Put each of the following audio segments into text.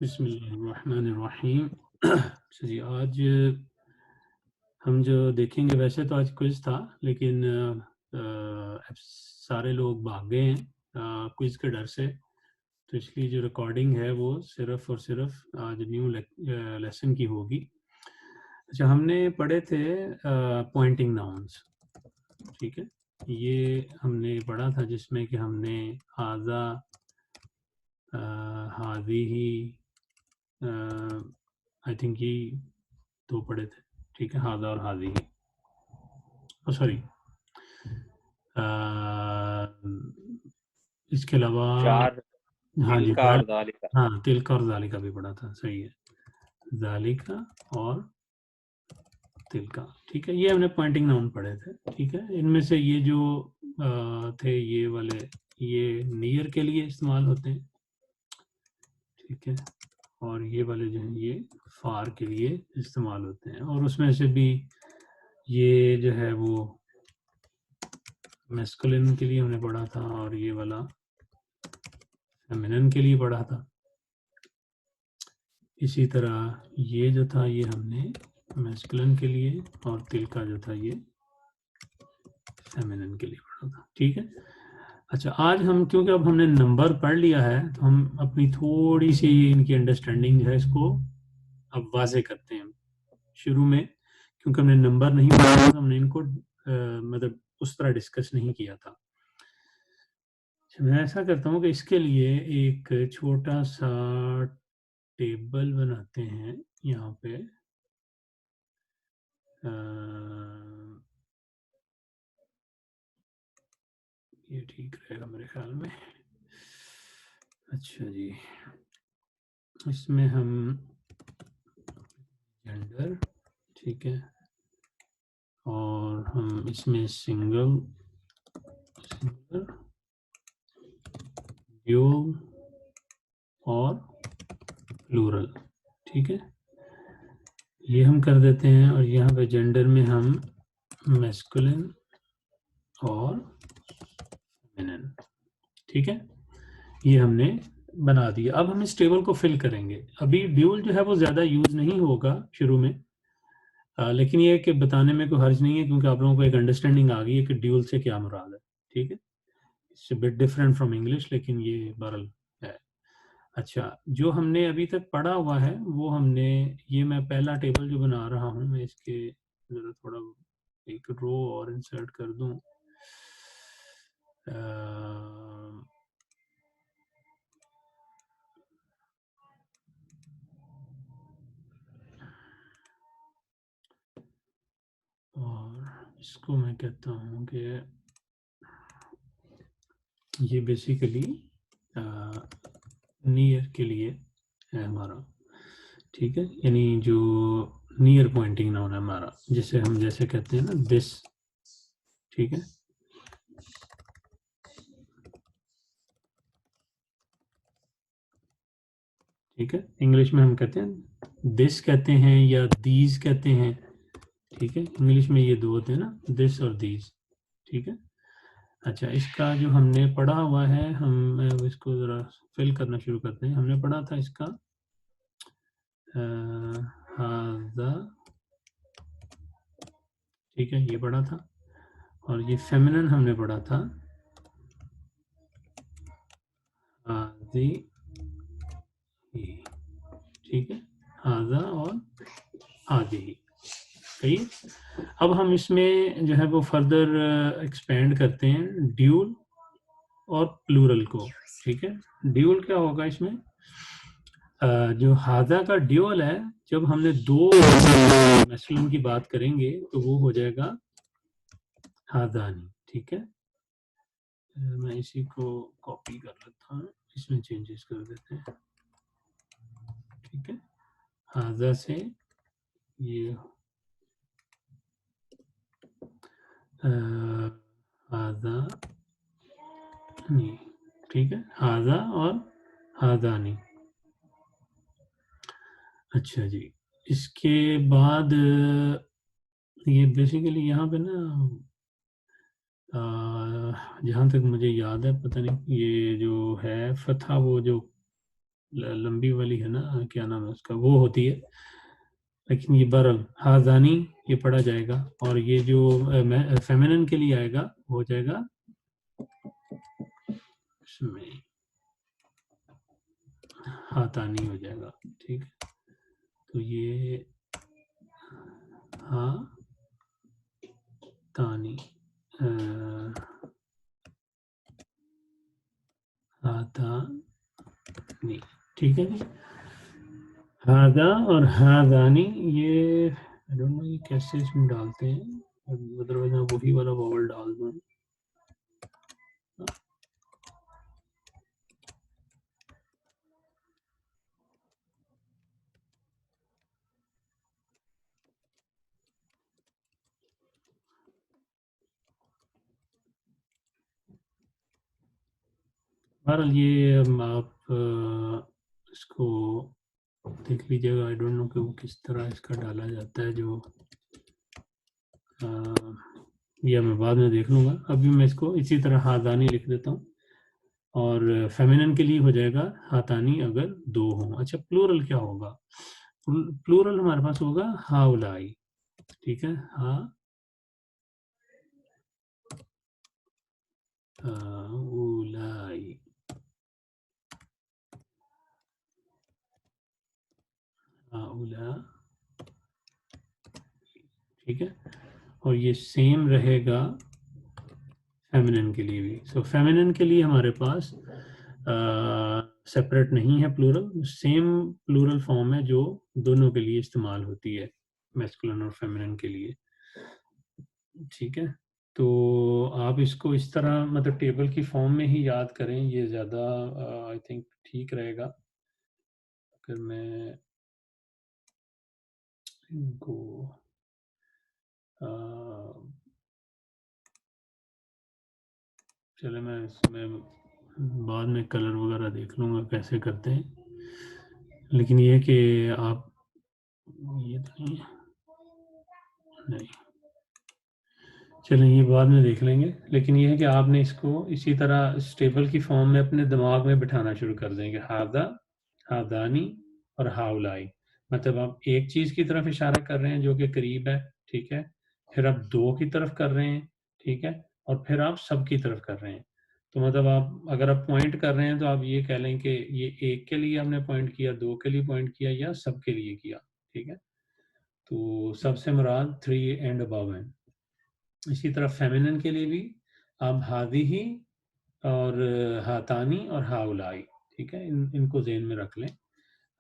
बिस्मिल्लाहिर्रहमानिर्रहीम। अच्छा जी, आज हम जो देखेंगे, वैसे तो आज क्विज था लेकिन सारे लोग भाग गए हैं क्विज के डर से, तो इसलिए जो रिकॉर्डिंग है वो सिर्फ और सिर्फ आज न्यू लेसन की होगी। अच्छा, हमने पढ़े थे पॉइंटिंग नाउन्स, ठीक है। ये हमने पढ़ा था जिसमें कि हमने हाजा, हाज़िही, आई थिंक ये दो पढ़े थे, ठीक है, हाजा और हाज़िही। सॉरी, इसके अलावा चार हाँ जी, तिलका और दालिका। हाँ, तिलका और जालिका भी पढ़ा था, सही है, जालिका और तिलका, ठीक है। ये हमने पॉइंटिंग नाउन पढ़े थे, ठीक है। इनमें से ये जो थे, ये वाले, ये नियर के लिए इस्तेमाल होते हैं, ठीक है, और ये वाले जो हैं ये फार के लिए इस्तेमाल होते हैं। और उसमें से भी ये जो है वो मैस्कुलिन के लिए हमने पढ़ा था, और ये वाला फेमिनिन के लिए पढ़ा था। इसी तरह ये जो था ये हमने मैस्कुलिन के लिए, और तिलका जो था ये फेमिनिन के लिए पढ़ा था, ठीक है। अच्छा, आज हम, क्योंकि अब हमने नंबर पढ़ लिया है, तो हम अपनी थोड़ी सी इनकी अंडरस्टैंडिंग जो है इसको अब वाजे करते हैं शुरू में, क्योंकि हमने नंबर नहीं पढ़ा था, हमने इनको मतलब उस तरह डिस्कस नहीं किया था। मैं ऐसा करता हूँ कि इसके लिए एक छोटा सा टेबल बनाते हैं यहाँ पे। ये ठीक रहेगा मेरे ख्याल में। अच्छा जी, इसमें हम जेंडर, ठीक है, और हम इसमें सिंगल, ड्यूल और प्लूरल, ठीक है, ये हम कर देते हैं। और यहाँ पे जेंडर में हम मैस्कुलिन और फेमिनिन, ठीक है, ये हमने बना दिया। अब हम इस टेबल को फिल करेंगे। अभी ड्यूल जो है वो ज़्यादा यूज़ नहीं होगा शुरू में, लेकिन ये कि बताने में कोई हर्ज नहीं है, क्योंकि आप लोगों को एक अंडरस्टैंडिंग आ गई है कि ड्यूल से क्या मुराद है, ठीक है। It's bit different from English, लेकिन ये बहरहाल है। अच्छा, जो हमने अभी तक पढ़ा हुआ है वो हमने, ये मैं पहला टेबल जो बना रहा हूँ, मैं इसके ज़रा थोड़ा एक रो और इंसर्ट कर दूँ। और इसको मैं कहता हूँ कि ये बेसिकली नियर के लिए है हमारा, ठीक है, यानी जो नियर पॉइंटिंग नाउन है हमारा, जिसे हम जैसे कहते हैं ना दिस, ठीक है, ठीक है। इंग्लिश में हम कहते हैं दिस कहते हैं या दीज कहते हैं, ठीक है। इंग्लिश में ये दो होते हैं ना, दिस और दीज, ठीक है। अच्छा, इसका जो हमने पढ़ा हुआ है, हम इसको ज़रा फिल करना शुरू करते हैं। हमने पढ़ा था इसका हाज़ा, ठीक है, ये पढ़ा था। और ये फेमिनिन हमने पढ़ा था हाज़ी, ठीक है, हाज़ा और हाज़ी, सही। अब हम इसमें जो है वो फर्दर एक्सपेंड करते हैं ड्यूल और प्लूरल को, ठीक है। ड्यूल क्या होगा इसमें, जो हाजा का ड्यूल है, जब हमने दो मैस्कुलिन की बात करेंगे तो वो हो जाएगा हाजानी, ठीक है। मैं इसी को कॉपी कर लेता हूँ, इसमें चेंजेस कर देते हैं, ठीक है। हाजा से ये हाजा नहीं, ठीक है, हाजा और हाजानी। अच्छा जी, इसके बाद ये बेसिकली यहाँ पे ना जहाँ तक मुझे याद है, पता नहीं ये जो है फतहा, वो जो लंबी वाली है ना, क्या नाम है उसका, वो होती है। लेकिन ये बरल हाजानी ये पढ़ा जाएगा, और ये जो फेमिनिन के लिए आएगा वो हो जाएगा इसमें हाथानी हो जाएगा। ठीक है, तो ये हाँ तानी हाथानी, ठीक है जी। हादा और हादानी, ये आई डोंट नो ये कैसे इसमें डालते हैं, अदरवाइज मैं वही वाला वॉवल डाल दूँ। बहरहाल ये आप इसको देख लीजिएगा। आई डोंट नो कि वो किस तरह इसका डाला जाता है, जो ये मैं बाद में देख लूँगा। अभी मैं इसको इसी तरह हादानी लिख देता हूँ, और फेमिनिन के लिए हो जाएगा हाथानी अगर दो हों। अच्छा, प्लूरल क्या होगा? प्लूरल हमारे पास होगा हाउलाई। ठीक है, हाउलाई, हाउला, ठीक है। और ये सेम रहेगा फेमिनिन के लिए भी। सो फेमिनिन के लिए हमारे पास सेपरेट नहीं है प्लूरल, सेम प्लूरल फॉर्म है जो दोनों के लिए इस्तेमाल होती है, मैस्कुलिन और फेमिनिन के लिए। ठीक है, तो आप इसको इस तरह मतलब टेबल की फॉर्म में ही याद करें, ये ज़्यादा आई थिंक ठीक रहेगा। अगर मैं इनको चले, मैं इसमें बाद में कलर वगैरह देख लूँगा कैसे करते हैं। लेकिन ये कि आप, ये तो नहीं है, नहीं, चलें ये बाद में देख लेंगे। लेकिन ये है कि आपने इसको इसी तरह स्टेबल की फॉर्म में अपने दिमाग में बिठाना शुरू कर देंगे, हादा, हादानी और हाउलाई। मतलब आप एक चीज़ की तरफ इशारा कर रहे हैं जो कि करीब है, ठीक है, फिर आप दो की तरफ कर रहे हैं, ठीक है, और फिर आप सब की तरफ कर रहे हैं। तो मतलब आप अगर आप पॉइंट कर रहे हैं तो आप ये कह लें कि ये एक के लिए हमने पॉइंट किया, दो के लिए पॉइंट किया, या सब के लिए किया। ठीक है, तो सबसे मुराद 3 एंड अबव है। इसी तरह फेमिनिन के लिए भी आप हादी ही और हातानी और हाउलाई, ठीक है, इनको जेन में रख लें।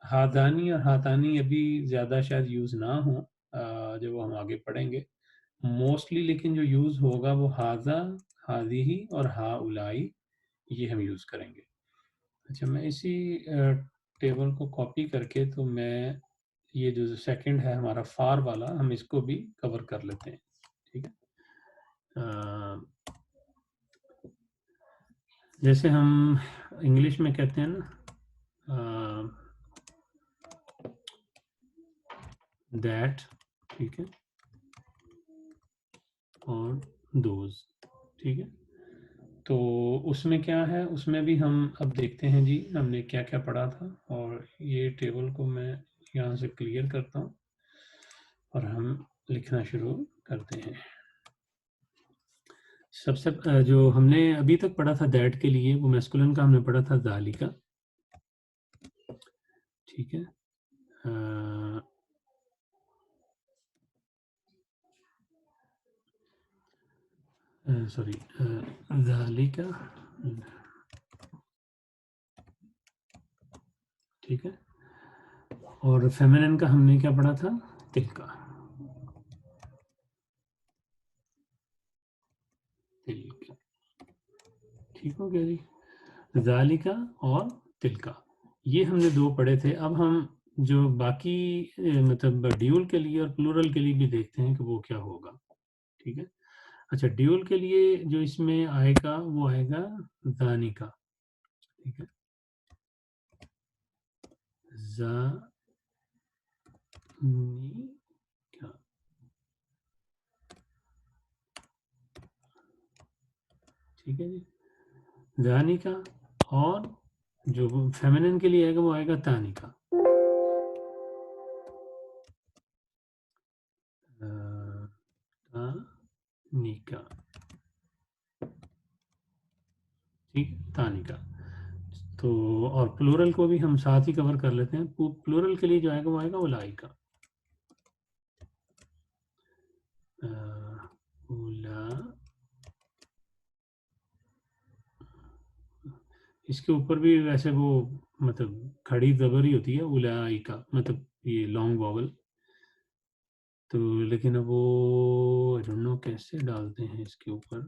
हादानी और हातानी अभी ज़्यादा शायद यूज़ ना हो, जब हम आगे पढ़ेंगे मोस्टली, लेकिन जो यूज़ होगा वो हाजा, हादी ही और हाउलाई, ये हम यूज़ करेंगे। अच्छा, मैं इसी टेबल को कॉपी करके, तो मैं ये जो सेकंड है हमारा फार वाला, हम इसको भी कवर कर लेते हैं। ठीक है, जैसे हम इंग्लिश में कहते हैं ना दैट, ठीक है, और दोज, ठीक है। तो उसमें क्या है, उसमें भी हम अब देखते हैं जी हमने क्या क्या पढ़ा था। और ये टेबल को मैं यहाँ से क्लियर करता हूँ और हम लिखना शुरू करते हैं। सबसे जो हमने अभी तक पढ़ा था दैट के लिए, वो मैस्कुलिन का हमने पढ़ा था ज़ालिका, ठीक है। सॉरी, ज़ालिका, ठीक है। और फेमिनिन का हमने क्या पढ़ा था, तिलका, तिलका, ठीक हो गया जी। ज़ालिका और तिलका, ये हमने दो पढ़े थे। अब हम जो बाकी मतलब ड्यूल के लिए और प्लूरल के लिए भी देखते हैं कि वो क्या होगा। ठीक है, अच्छा, ड्यूल के लिए जो इसमें आएगा वो आएगा ज़ानिका, ठीक है, ज़ानिका, ठीक है जी, जानिका, और जो फेमिनिन के लिए आएगा वो आएगा तानिका। तानिका, ठीक, तानिका। तो और प्लूरल को भी हम साथ ही कवर कर लेते हैं। प्लूरल के लिए जो आएगा वो आएगा उलाइका। उला, इसके ऊपर भी वैसे वो मतलब खड़ी जबर ही होती है उलाइका, मतलब ये लॉन्ग वॉवल। तो लेकिन अब वो आई डोंट नो कैसे डालते हैं इसके ऊपर,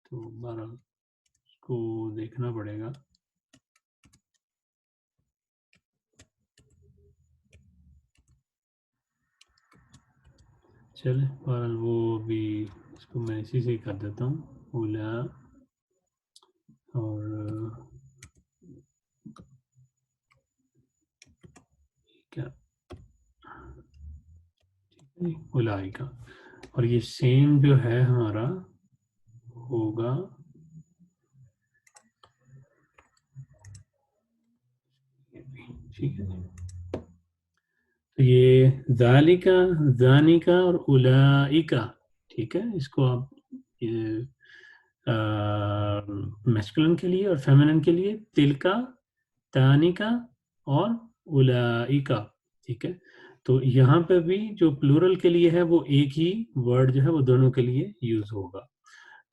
तो बहरहाल इसको देखना पड़ेगा। चले बहरहाल वो भी, इसको मैं इसी से कर देता हूँ, उला और क्या, ठीक है, उलाइका। और ये सेम जो है हमारा होगा ठीक है। तो ये जालिका, जानिका और उलाइका, ठीक है। इसको आप मैस्कुलिन के लिए और फेमिनिन के लिए तिलका, तानिका और उलाइका, ठीक है। तो यहाँ पे भी जो प्लूरल के लिए है वो एक ही वर्ड जो है वो दोनों के लिए यूज होगा।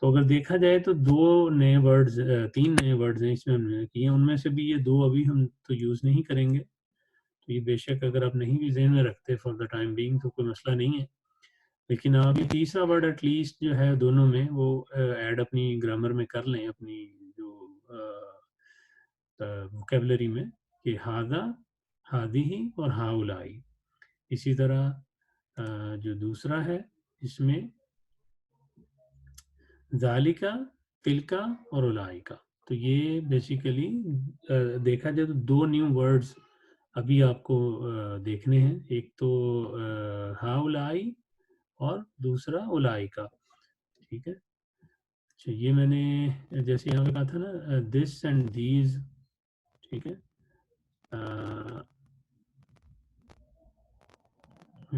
तो अगर देखा जाए तो दो नए वर्ड्स, तीन नए वर्ड्स हैं इसमें हमने किए, उनमें से भी ये दो अभी हम तो यूज नहीं करेंगे। तो ये बेशक अगर आप नहीं भी ज़हन में रखते फॉर द टाइम बीइंग तो कोई मसला नहीं है, लेकिन आप ये तीसरा वर्ड एटलीस्ट जो है दोनों में वो ऐड अपनी ग्रामर में कर लें, अपनी जो वोकेबलरी में, कि हादा, हादिही और हाउलाई। इसी तरह जो दूसरा है इसमें जालिका, तिलका और उलाइका। तो ये बेसिकली देखा जाए तो दो न्यू वर्ड्स अभी आपको देखने हैं, एक तो हाउलाई और दूसरा उलाइका, ठीक है। अच्छा, ये मैंने जैसे यहाँ पे कहा था ना, दिस एंड दीज, ठीक है।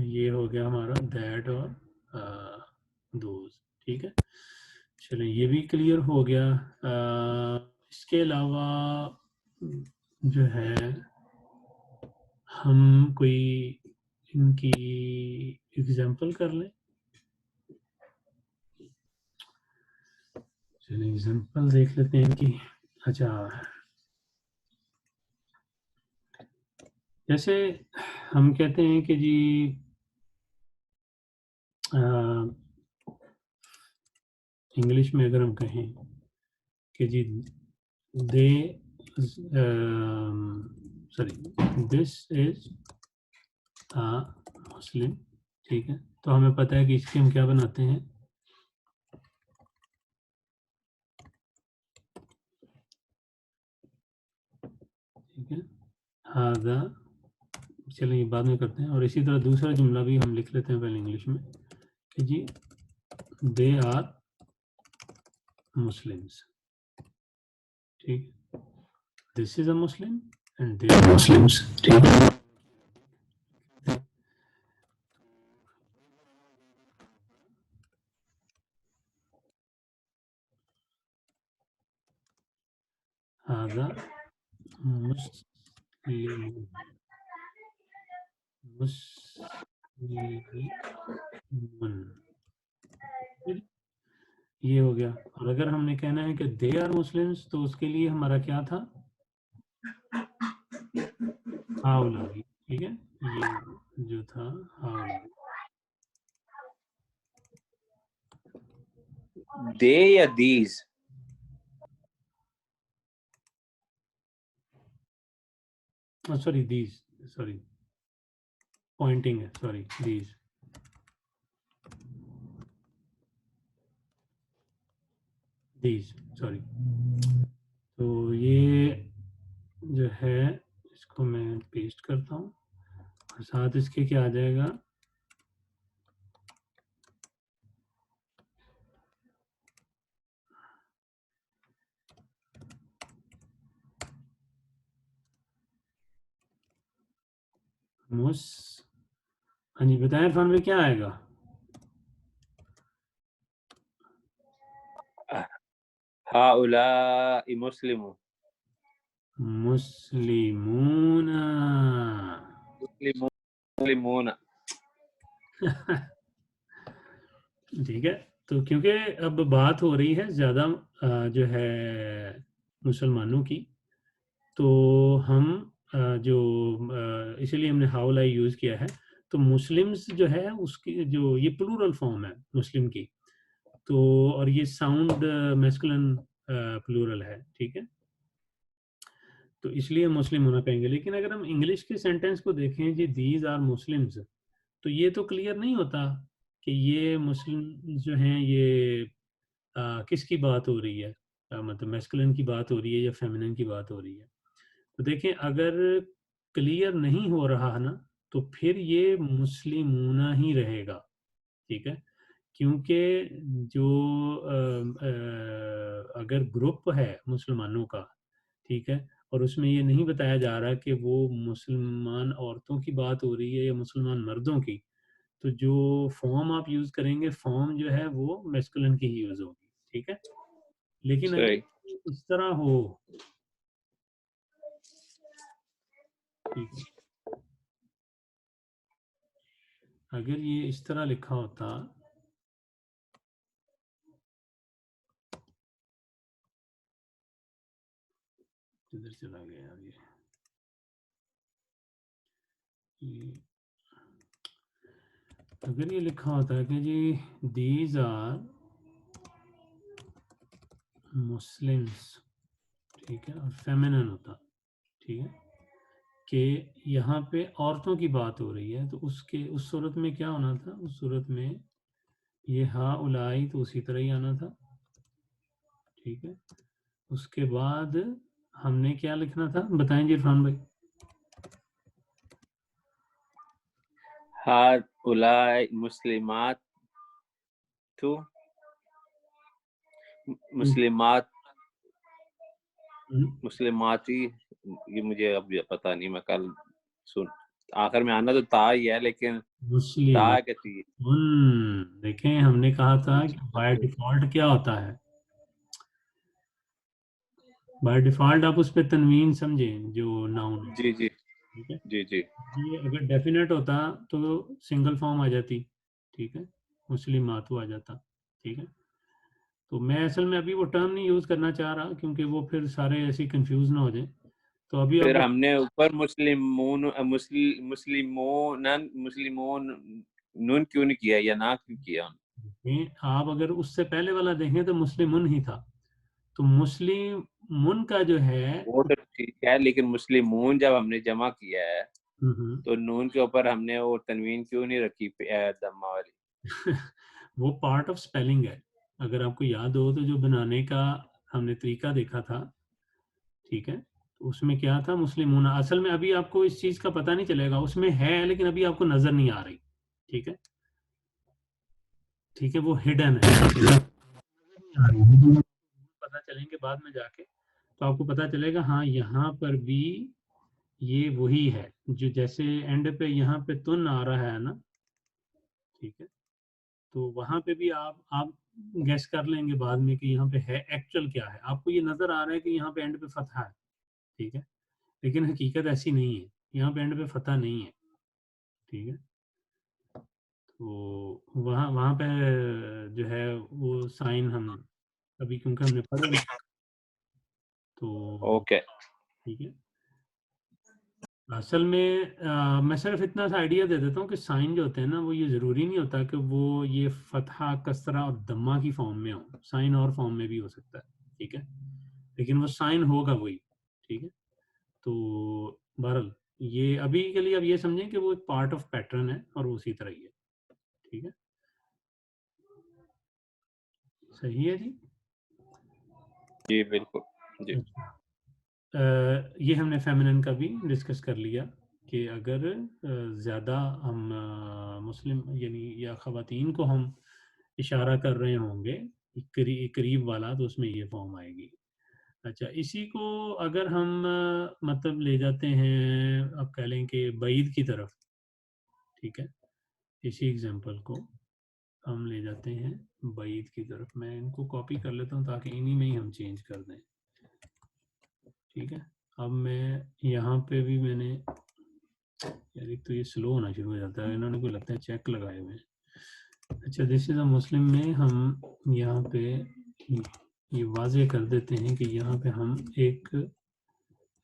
ये हो गया हमारा दैट और दोज, ठीक है। चलिए ये भी क्लियर हो गया। इसके अलावा जो है हम कोई इनकी एग्जांपल कर लें। चलिए एग्जांपल देख लेते हैं इनकी। अच्छा, जैसे हम कहते हैं कि जी इंग्लिश में अगर हम कहें कि जी दे, सॉरी, दिस इज अ मुस्लिम, ठीक है। तो हमें पता है कि इसके हम क्या बनाते हैं, ठीक है, हादा। चलिए बाद में करते हैं। और इसी तरह दूसरा जुमला भी हम लिख लेते हैं पहले इंग्लिश में कि जी दे आर मुस्लिम्स, ठीक, this is a Muslim and they are Muslims, ठीक है। हादा मुस्लिम, मुस्लिम, ये हो गया। और अगर हमने कहना है कि दे आर मुस्लिम्स तो उसके लिए हमारा क्या था, हाउलाई, ठीक है। ये जो था हाउलाई, दे या these, sorry these, sorry pointing है, सॉरी दीज, दीज, सॉरी। तो ये जो है इसको मैं पेस्ट करता हूँ और साथ इसके क्या आ जाएगा, मुस हाँ जी बताएं इरफान में क्या आएगा? हाउलाई मुस्लिमून। मुस्लिमून। मुस्लिमून। ठीक है, तो क्योंकि अब बात हो रही है ज़्यादा जो है मुसलमानों की, तो हम इसीलिए हमने हाउलाई यूज़ किया है। तो मुस्लिम्स जो है उसकी जो ये प्लूरल फॉर्म है मुस्लिम की, तो और ये साउंड मैस्कुलिन प्लूरल है, ठीक है, तो इसलिए मुस्लिम होना कहेंगे। लेकिन अगर हम इंग्लिश के सेंटेंस को देखें जी, दीज आर मुस्लिम्स, तो ये तो क्लियर नहीं होता कि ये मुस्लिम जो हैं ये किसकी बात हो रही है, मतलब मैस्कुलिन की बात हो रही है या फेमिनिन की बात हो रही है। तो देखें अगर क्लियर नहीं हो रहा है ना, तो फिर ये मुस्लिमूना ही रहेगा, ठीक है, क्योंकि जो अगर ग्रुप है मुसलमानों का, ठीक है, और उसमें ये नहीं बताया जा रहा कि वो मुसलमान औरतों की बात हो रही है या मुसलमान मर्दों की, तो जो फॉर्म आप यूज़ करेंगे फॉर्म जो है वो मैस्कुलिन की ही यूज़ होगी, ठीक है। लेकिन अगर सही। इस तरह हो, ठीक है, अगर ये इस तरह लिखा होता, किधर चला गया यार ये अगर ये लिखा होता है कि जी दीज आर मुस्लिम्स, ठीक है, और फेमिनिन होता, ठीक है, कि यहाँ पे औरतों की बात हो रही है, तो उसके उस सूरत में क्या होना था, उस सूरत में ये हा उलाई तो उसी तरह ही आना था, ठीक है। उसके बाद हमने क्या लिखना था बताएं जी इरफान भाई? हाउलाई मुस्लिमात तो मुस्लिमात मुस्लिमाती। ये मुझे अब पता नहीं, मैं कल सुन, आखिर में आना तो ता ही है, लेकिन मुस्लिम, ता कहती है। देखें हमने कहा था कि बाय डिफॉल्ट क्या होता है, बाय डिफॉल्ट आप उस पर तनवीन समझें जो नाउन है, जी जी ठीक है। जी जी। ये अगर डेफिनेट होता तो सिंगल फॉर्म आ जाती, ठीक है, मुस्लिम मातू आ जाता, ठीक है। तो मैं असल में अभी वो टर्म नहीं यूज़ करना चाह रहा क्योंकि वो फिर सारे ऐसे कंफ्यूज ना हो जाए, तो अभी फिर आप हमने ऊपर मुस्लिमोन नून क्यों नहीं किया या ना क्यों किया? आप अगर उससे पहले वाला देखें तो मुस्लिमुन ही था, तो मुस्लिम मुन का जो है वो तो ठीक है, लेकिन मुस्लिमून जब हमने जमा किया है हम्म, तो नून के ऊपर हमने वो तनवीन क्यों नहीं रखी दम्मा वाली? वो पार्ट ऑफ स्पेलिंग है। अगर आपको याद हो तो जो बनाने का हमने तरीका देखा था, ठीक है, तो उसमें क्या था मुस्लिमूना, असल में अभी आपको इस चीज का पता नहीं चलेगा, उसमें है लेकिन अभी आपको नजर नहीं आ रही, ठीक है, ठीक है, वो हिडन है, पता चलेंगे बाद में जाके, तो आपको पता चलेगा हाँ यहाँ पर भी ये वही है, जो जैसे एंड पे यहाँ पे तुन आ रहा है ना, ठीक है, तो वहां पे भी आप गैस कर लेंगे बाद में कि यहाँ पे है एक्चुअल क्या है, आपको ये नजर आ रहा है कि यहाँ पे एंड पे फतहा है, ठीक है, लेकिन हकीकत ऐसी नहीं है, यहाँ पे एंड पे फतहा नहीं है, ठीक है। तो वहाँ वहाँ पे जो है वो साइन हम अभी क्योंकि हमने पढ़े नहीं, तो ओके। ठीक है। असल में मैं सिर्फ इतना सा आइडिया दे देता हूँ कि साइन जो होते हैं ना वो ये ज़रूरी नहीं होता कि वो ये फतहा कसरा और दम्मा की फॉर्म में हो, साइन और फॉर्म में भी हो सकता है, ठीक है, लेकिन वो साइन होगा वही, ठीक है। तो बहरहाल ये अभी के लिए अब ये समझें कि वो एक पार्ट ऑफ पैटर्न है और वो उसी तरह ही है, ठीक है, सही है जी। जी बिल्कुल जी। अच्छा, ये हमने फेमिनिन का भी डिस्कस कर लिया कि अगर ज़्यादा हम मुस्लिम यानी या ख़वातीन को हम इशारा कर रहे होंगे करीब वाला, तो उसमें ये फॉर्म आएगी। अच्छा, इसी को अगर हम मतलब ले जाते हैं, अब कह लें कि बईद की तरफ, ठीक है। इसी एग्जांपल को हम ले जाते हैं बईद की तरफ। मैं इनको कॉपी कर लेता हूँ ताकि इन्हीं में ही हम चेंज कर दें। ठीक है, अब मैं यहाँ पे भी मैंने, यार एक तो ये स्लो होना शुरू हो जाता है, इन्होंने कोई लगता है चेक लगाए हुए हैं। अच्छा, दिस इज अ मुस्लिम में हम यहाँ पे ये वाजे कर देते हैं कि यहाँ पे हम एक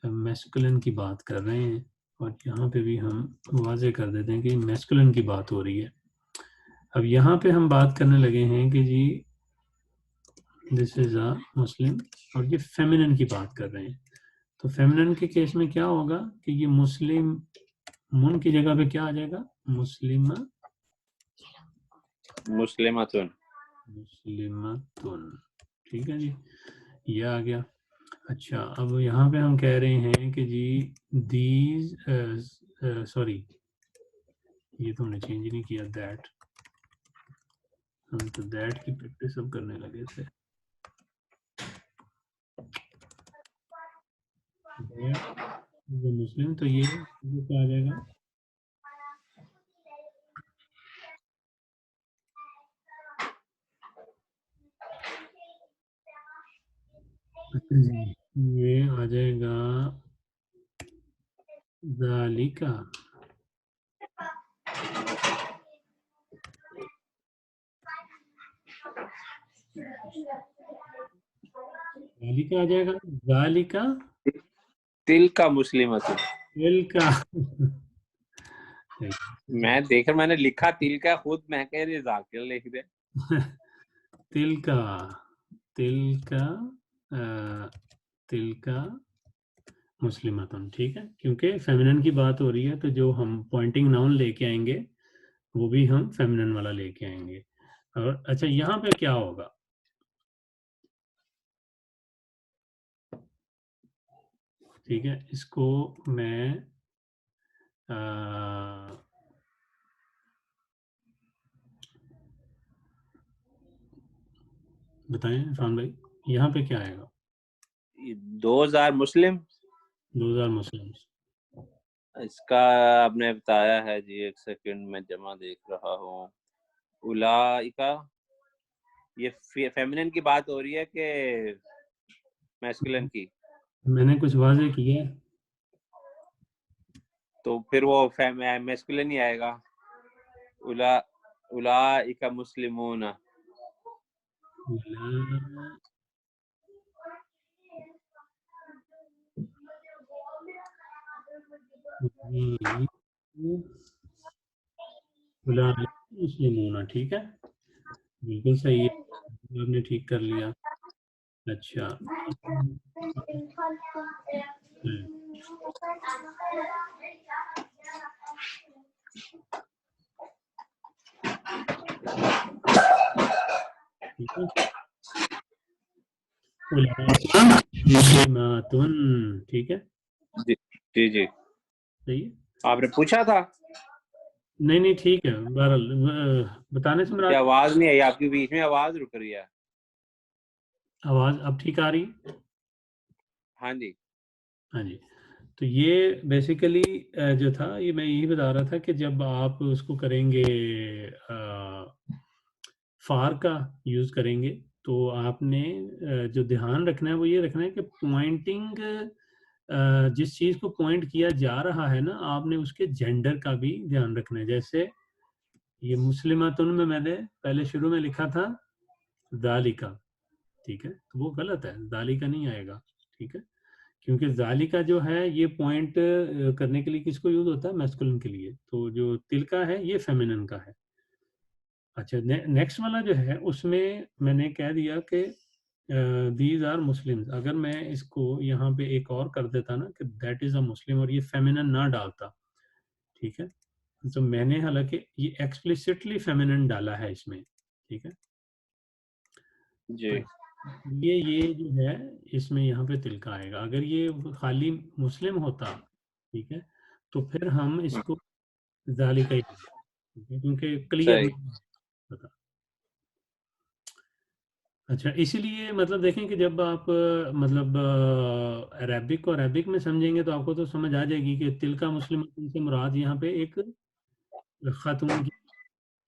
मैस्कुलिन की बात कर रहे हैं, और यहाँ पे भी हम वाजे कर देते हैं कि मैस्कुलिन की बात हो रही है। अब यहाँ पे हम बात करने लगे हैं कि जी दिस इज अ मुस्लिम, और ये फेमिनिन की बात कर रहे हैं। तो फेमिनिन के केस में क्या होगा कि ये मुस्लिम मुन की जगह पे क्या आ जाएगा, मुस्लिमा, मुस्लिमातुन। मुस्लिमातुन। ठीक है जी, ये आ गया। अच्छा, अब यहाँ पे हम कह रहे हैं कि जी दीज, सॉरी ये तो हमने चेंज नहीं किया, दैट, हम तो दैट की प्रैक्टिस अब करने लगे थे। मुस्लिम, तो ये क्या आ जाएगा, ये आ जाएगा ज़ालिका। ज़ालिका आ जाएगा, ज़ालिका तिल का मुस्लिमातुन। तिल का। मैं देखकर मैंने लिखा तिल का, खुद मैं कह रही जाकिर लिख दे। तिल का, तिल का, तिल का मुस्लिमातुन। ठीक है, क्योंकि फेमिनिन की बात हो रही है, तो जो हम पॉइंटिंग नाउन लेके आएंगे वो भी हम फेमिनिन वाला लेके आएंगे। और अच्छा, यहाँ पे क्या होगा, ठीक है, इसको मैं बताएं इरफान भाई, यहाँ पे क्या आएगा, 2000 मुस्लिम। 2000 मुस्लिम। इसका आपने बताया है जी, एक सेकंड में जमा देख रहा हूँ। उलाइका, ये फेमिनिन की बात हो रही है कि मैस्कुलिन की? मैंने कुछ वाजे किया है, तो फिर वो मैस्कुलिन ही आएगा। उला उलाइका मुस्लिमून। मुस्लिम होना, ठीक है, बिल्कुल सही है, आपने ठीक कर लिया। अच्छा, ठीक है, मुस्लिमातुन, ठीक है, जी जी जी, सही है। आपने पूछा था। नहीं नहीं, ठीक है, बहरहाल बताने से मेरा, क्या आवाज नहीं आई आपकी, बीच में आवाज रुक रही है। आवाज अब ठीक आ रही, हाँ जी। हाँ जी। तो ये बेसिकली जो था, ये मैं यही बता रहा था कि जब आप उसको करेंगे, फार का यूज़ करेंगे, तो आपने जो ध्यान रखना है वो ये रखना है कि पॉइंटिंग, जिस चीज़ को पॉइंट किया जा रहा है ना, आपने उसके जेंडर का भी ध्यान रखना है। जैसे ये मुस्लिमातुन में मैंने पहले शुरू में लिखा था ज़ालिका, ठीक है, तो वो गलत है, ज़ालिका नहीं आएगा, ठीक है, क्योंकि ज़ालिका जो है ये पॉइंट करने के लिए किसको यूज़ होता है, मैस्कुलिन के लिए, तो जो तिलका है ये फेमिनिन का है। अच्छा, नेक्स्ट वाला जो है उसमें मैंने कह दिया कि दीज आर मुस्लिम्स, अगर मैं इसको यहाँ पे एक और कर देता ना कि दैट इज अ मुस्लिम, और ये फेमिनिन ना डालता, ठीक है, तो मैंने हालांकि ये एक्सप्लिसिटली फेमिनिन डाला है इसमें, ठीक है, जी। तो ये जो है इसमें यहाँ पे तिलका आएगा। अगर ये खाली मुस्लिम होता, ठीक है, तो फिर हम इसको जालिका ही, ठीक है, क्योंकि क्लियर सही। नहीं पता। अच्छा, इसीलिए मतलब देखें कि जब आप मतलब अरेबिक को अरेबिक में समझेंगे तो आपको तो समझ आ जाएगी कि तिलका मुस्लिम से मुराद यहाँ पे एक खातून की,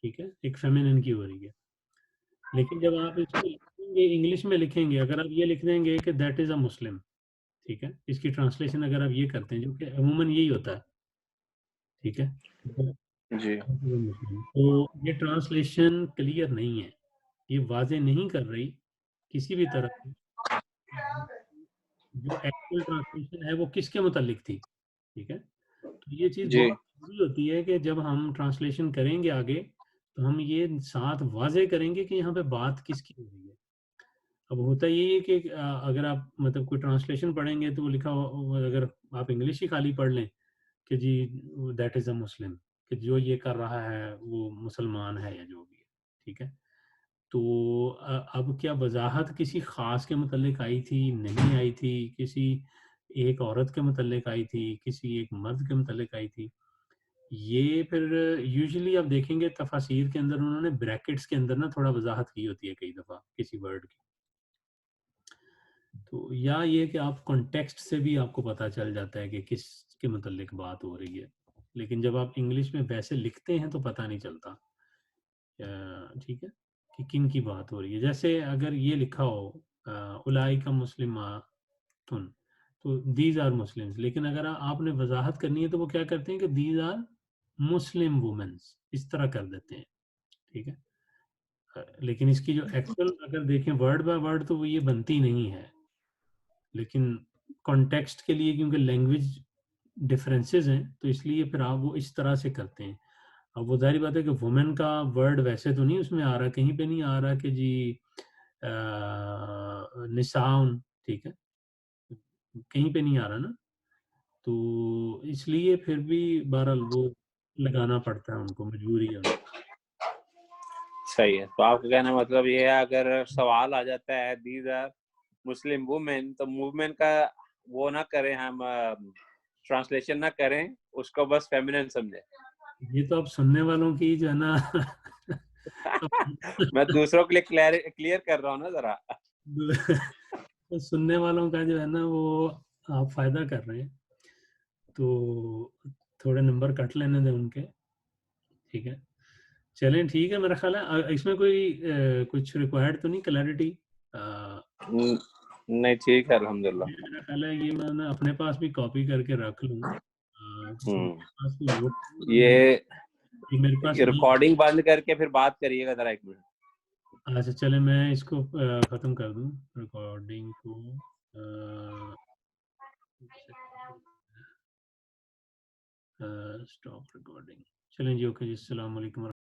ठीक है, एक फेमिनिन की हो रही है। लेकिन जब आप इसको लिखेंगे, इंग्लिश में लिखेंगे, अगर आप ये लिख देंगे कि दैट इज़ अ मुस्लिम, ठीक है, इसकी ट्रांसलेशन अगर आप ये करते हैं, जो कि अमूमन यही होता है, ठीक है, जी तो ये ट्रांसलेशन क्लियर नहीं है, ये वाज़ेह नहीं कर रही किसी भी तरह से जो एक्चुअल ट्रांसलेशन है वो किसके मुतालिक थी, ठीक है। तो ये चीज़ जी बहुत ज़रूरी होती है कि जब हम ट्रांसलेशन करेंगे आगे, तो हम ये साथ वाज़ेह करेंगे कि यहाँ पे बात किसकी हो रही है। अब होता ये है कि अगर आप मतलब कोई ट्रांसलेशन पढ़ेंगे तो वो लिखा हो, अगर आप इंग्लिश ही खाली पढ़ लें कि जी दैट इज़ अ मुस्लिम, कि जो ये कर रहा है वो मुसलमान है या जो भी है, ठीक है। तो अब क्या वज़ाहत किसी ख़ास के मुतल्लिक़ आई थी, नहीं आई थी, किसी एक औरत के मुतल्लिक़ आई थी, किसी एक मर्द के मुतल्लिक़ आई थी। ये फिर यूजुअली आप देखेंगे तफ़ासीर के अंदर उन्होंने ब्रैकेट्स के अंदर ना थोड़ा वज़ाहत की होती है कई दफ़ा किसी वर्ड की। तो या ये कि आप कॉन्टेक्स्ट से भी आपको पता चल जाता है कि किसके मुतल्लिक़ बात हो रही है। लेकिन जब आप इंग्लिश में वैसे लिखते हैं तो पता नहीं चलता। ठीक है? कि किन की बात हो रही है। जैसे अगर ये लिखा हो उलाइका मुस्लिमातुन, तो दीज़ आर मुस्लिम्स, लेकिन अगर आपने वज़ाहत करनी है तो वो क्या करते हैं कि दीज़ आर मुस्लिम वुमेन्स, इस तरह कर देते हैं, ठीक है? लेकिन इसकी जो एक्चुअल अगर देखें वर्ड बाय वर्ड तो वो ये बनती नहीं है। लेकिन कॉन्टेक्स्ट के लिए क्योंकि लैंग्वेज डिफरेंसेस हैं, तो इसलिए फिर आप वो इस तरह से करते हैं। अब वो ज़ाहिर बात है कि वुमेन का वर्ड वैसे तो नहीं उसमें आ रहा, कहीं पे नहीं आ रहा कि जी निसाउन, ठीक है? कहीं पे नहीं आ रहा ना, तो इसलिए फिर भी बहरहाल वो लगाना पड़ता है उनको, मजबूरी है उनकी। सही है। तो आपका कहने का मतलब ये है, अगर सवाल आ जाता है दीज आर मुस्लिम वुमेन, तो मूवमेंट का वो ना करें, हम ट्रांसलेशन ना करें, उसको बस फेमिनिन समझे। ये तो अब सुनने वालों की जो है ना मैं दूसरों के लिए क्लियर कर रहा हूँ ना जरा। तो सुनने वालों का जो है ना वो आप फ़ायदा कर रहे हैं, तो थोड़े नंबर कट लेने दें उनके, ठीक है? चलें ठीक है, मेरा ख़्याल है इसमें कोई कुछ रिक्वायर्ड तो नहीं क्लैरिटी? अ, नहीं ठीक है, अल्हम्दुलिल्लाह। मेरा ख़्याल है ये मैं अपने पास भी कॉपी करके रख लूँ, क्योंकि मेरे पास भी नोट ये मेरे पास नहीं है। रिकॉर्डिंग बंद करके फिर बात करिएगा जरा 1 मिनट। अच्छा चलें मैं इसको ख़त्म कर दूँ रिकॉर्डिंग को, स्टॉप रिकॉर्डिंग। चलें जी, ओके जी, अस्सलाम वालेकुम।